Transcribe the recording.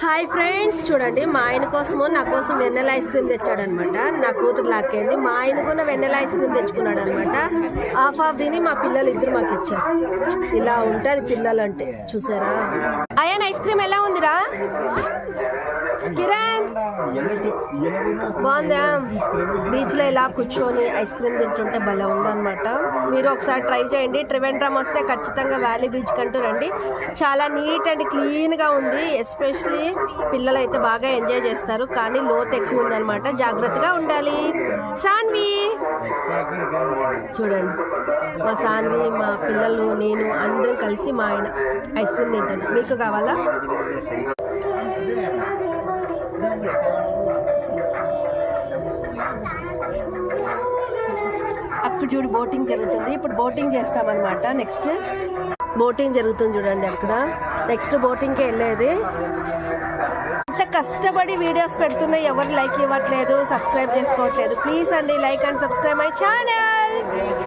Hi friends, చూడండి మా ఆయన కోసము నా కోసం వెన్నెల ఐస్ క్రీమ్ తెచ్చాడు అనమాట. నా కూతురు లాక్కేంది, మా ఆయన కూడా వెన్నెల ఐస్ క్రీమ్ తెచ్చుకున్నాడు అనమాట. హాఫ్ దీని మా పిల్లలు ఇద్దరు మాకు ఇచ్చారు. ఇలా ఉంటుంది పిల్లలు అంటే. చూసారా అయ్యాన్ ఐస్ క్రీమ్ ఎలా ఉందిరా కిరణ్? బాగుందా? బీచ్ లో ఇలా కూర్చొని ఐస్ క్రీమ్ తింటుంటే భలే ఉందన్నమాట. మీరు ఒకసారి ట్రై చేయండి. త్రివేంద్రం వస్తే ఖచ్చితంగా వ్యాలీ బీచ్ కంటూ రండి. చాలా నీట్ అండ్ క్లీన్ గా ఉంది. ఎస్పెషలీ పిల్లలు అయితే బాగా ఎంజాయ్ చేస్తారు, కానీ లోతు ఎక్కువ ఉందన్నమాట. జాగ్రత్తగా ఉండాలి. సాన్వి చూడండి, మా సాన్వి, మా పిల్లలు, నేను అందరం కలిసి మా ఆయన ఐస్ క్రీమ్ తింటాను. మీకు కావాలా? అక్కడ చూడు బోటింగ్ జరుగుతుంది. ఇప్పుడు బోటింగ్ చేస్తామన్నమాట. నెక్స్ట్ బోటింగ్ జరుగుతుంది చూడండి అక్కడ. నెక్స్ట్ బోటింగ్కి వెళ్ళేది. ఇంత కష్టపడి వీడియోస్ పెడుతున్నా ఎవరు లైక్ ఇవ్వట్లేదు, సబ్స్క్రైబ్ చేసుకోవట్లేదు. ప్లీజ్ అండి, like and subscribe my channel.